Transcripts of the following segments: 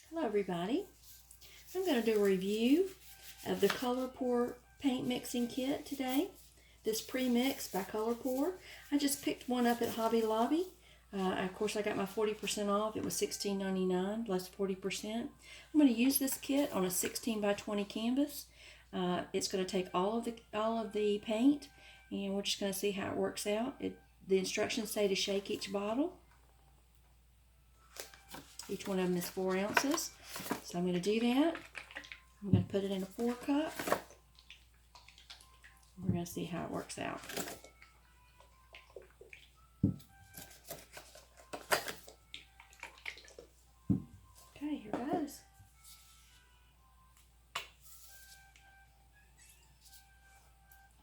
Hello everybody. I'm going to do a review of the Color Pour paint mixing kit today. This pre-mix by Color Pour. I just picked one up at Hobby Lobby. Of course I got my 40% off. It was $16.99 plus 40%. I'm going to use this kit on a 16 by 20 canvas. It's going to take all of the paint, and we're just going to see how it works out. The instructions say to shake each bottle. Each one of them is 4 ounces. So I'm going to do that. I'm going to put it in a pour cup. We're going to see how it works out. Okay, here goes.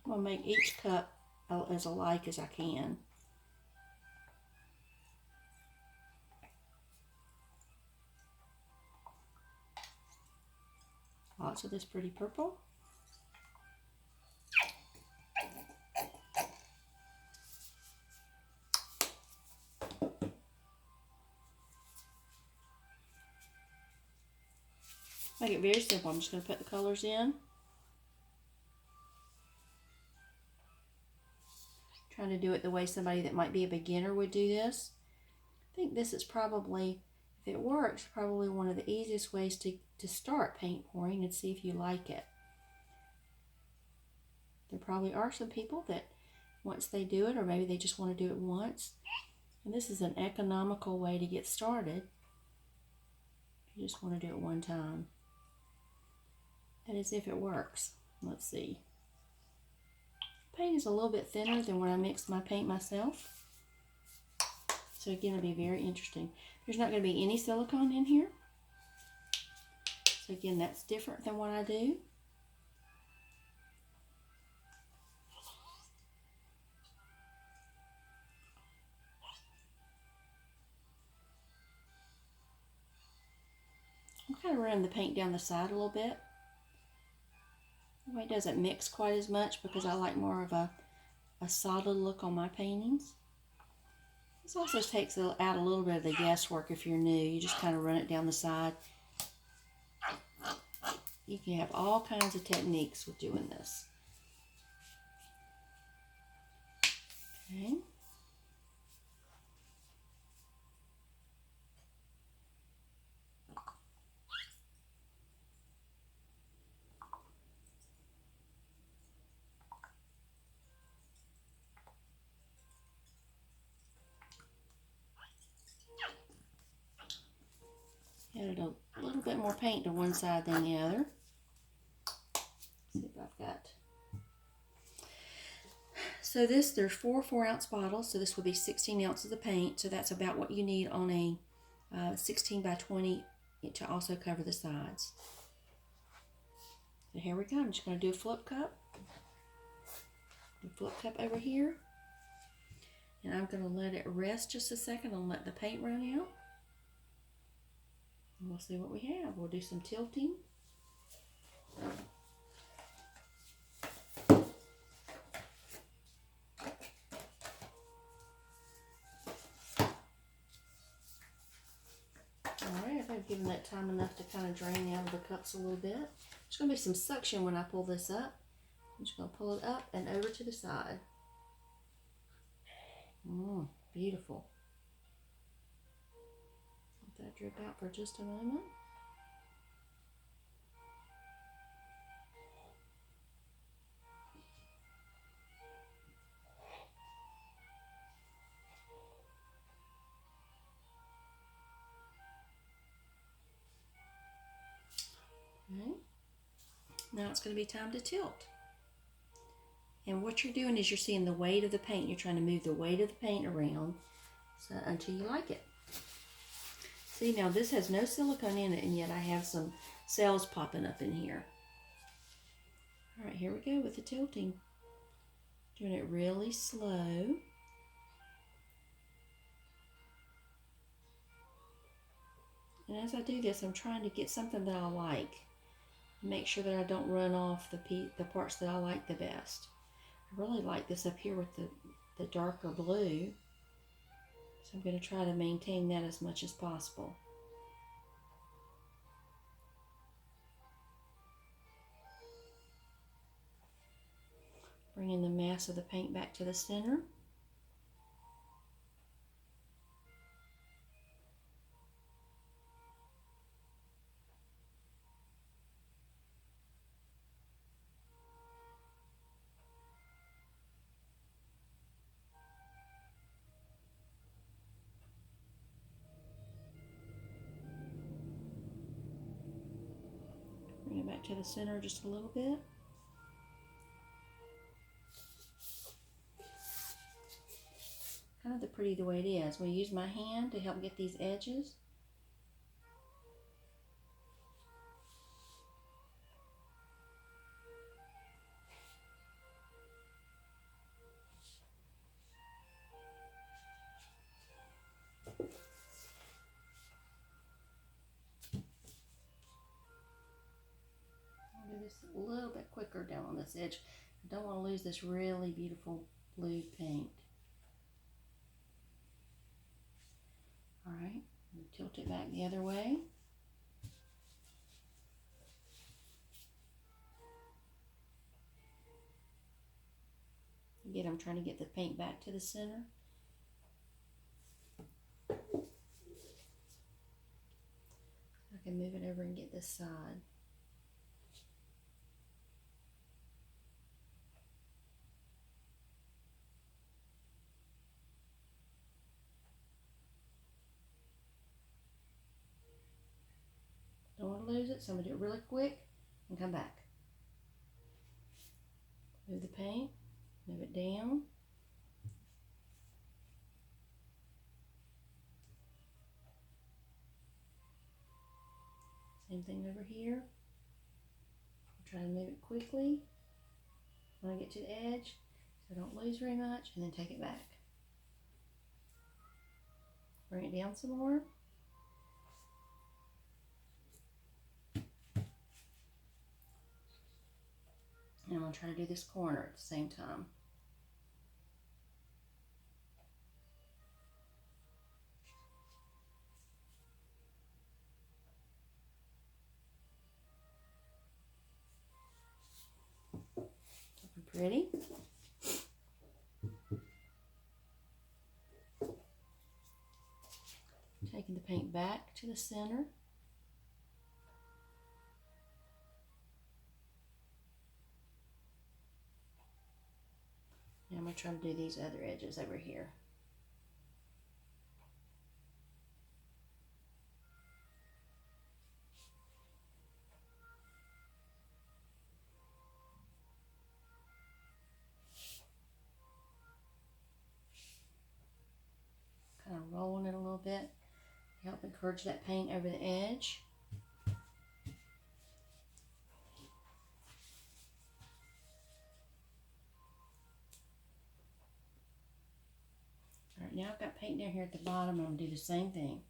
I'm going to make each cup as alike as I can. Lots of this pretty purple. Make it very simple. I'm just going to put the colors in. Trying to do it the way somebody that might be a beginner would do this. I think this is probably, if it works, probably one of the easiest ways to start paint pouring and see if you like it. There probably are some people that once they do it, or maybe they just want to do it once. And this is an economical way to get started. You just want to do it one time. And as if it works. Let's see. Paint is a little bit thinner than when I mixed my paint myself. So again, it'll be very interesting. There's not going to be any silicone in here. So again, that's different than what I do. I'm kind of running the paint down the side a little bit. It doesn't mix quite as much because I like more of a solid look on my paintings. This also takes out a little bit of the guesswork if you're new. You just kind of run it down the side. You can have all kinds of techniques with doing this. Okay. Added a little bit more paint to one side than the other. Let's see if I've got. So there's 4 4-ounce bottles, so this will be 16 ounces of paint. So that's about what you need on a 16 by 20 to also cover the sides. So here we go. I'm just going to do a flip cup. The flip cup over here. And I'm going to let it rest just a second and let the paint run out. And we'll see what we have. We'll do some tilting. Alright, I've given that time enough to kind of drain out of the cups a little bit. There's going to be some suction when I pull this up. I'm just going to pull it up and over to the side. Beautiful. Let that drip out for just a moment. Okay. Now it's going to be time to tilt. And what you're doing is you're seeing the weight of the paint. You're trying to move the weight of the paint around until you like it. See, now this has no silicone in it, and yet I have some cells popping up in here. All right, here we go with the tilting. Doing it really slow. And as I do this, I'm trying to get something that I like. Make sure that I don't run off the parts that I like the best. I really like this up here with the darker blue. So I'm going to try to maintain that as much as possible. mass of the paint back to the center. Bring it back to the center just a little bit. Kind of the way it is. I'm going to use my hand to help get these edges. I'll do this a little bit quicker down on this edge. I don't want to lose this really beautiful blue paint. Alright, tilt it back the other way. Again, I'm trying to get the paint back to the center. I can move it over and get this side. Don't want to lose it, so I'm going to do it really quick and come back. Move the paint, move it down. Same thing over here. Try to move it quickly when I get to the edge so I don't lose very much, and then take it back. Bring it down some more. And I'm going to try to do this corner at the same time. Looking pretty. Taking the paint back to the center. Now I'm going to try to do these other edges over here. Kind of rolling it a little bit. Help encourage that paint over the edge. Alright, now I've got paint down here at the bottom. I'm going to do the same thing.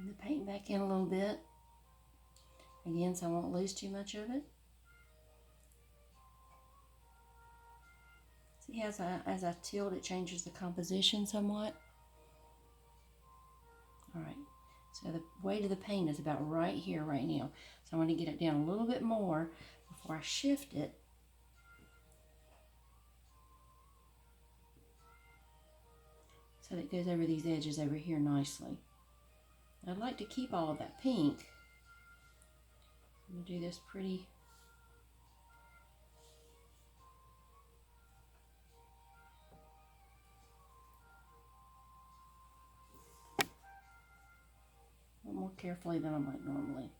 The paint back in a little bit again, so I won't lose too much of it. See, as I tilt, it changes the composition somewhat. Alright, so the weight of the paint is about right here right now, so I want to get it down a little bit more before I shift it. So that it goes over these edges over here nicely. I'd like to keep all of that pink. I'm going to do this pretty. A little more carefully than I might normally.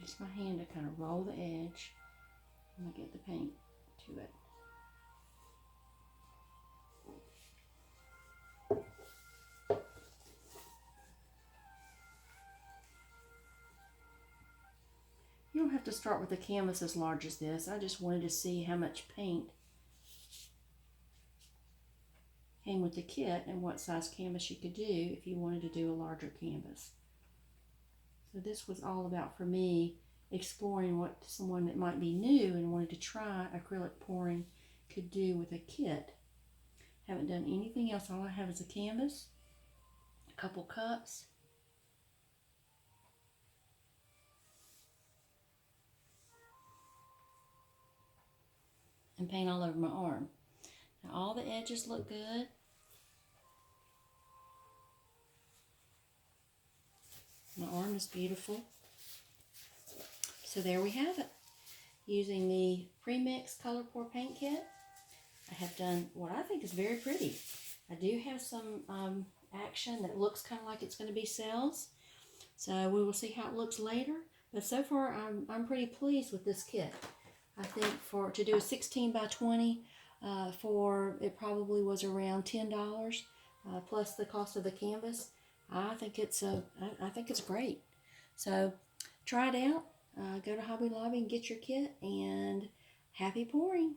use my hand to kind of roll the edge and I get the paint to it. You don't have to start with a canvas as large as this. I just wanted to see how much paint came with the kit and what size canvas you could do if you wanted to do a larger canvas. So this was all about, for me, exploring what someone that might be new and wanted to try acrylic pouring could do with a kit. Haven't done anything else. All I have is a canvas, a couple cups, and paint all over my arm. Now all the edges look good. My arm is beautiful. So there we have it. Using the pre-mix color pour paint kit, I have done what I think is very pretty. I do have some action that looks kind of like it's going to be cells. So we will see how it looks later. But so far, I'm pretty pleased with this kit. I think to do a 16 by 20, it probably was around $10 plus the cost of the canvas. I think it's great. So try it out. Go to Hobby Lobby and get your kit, and happy pouring.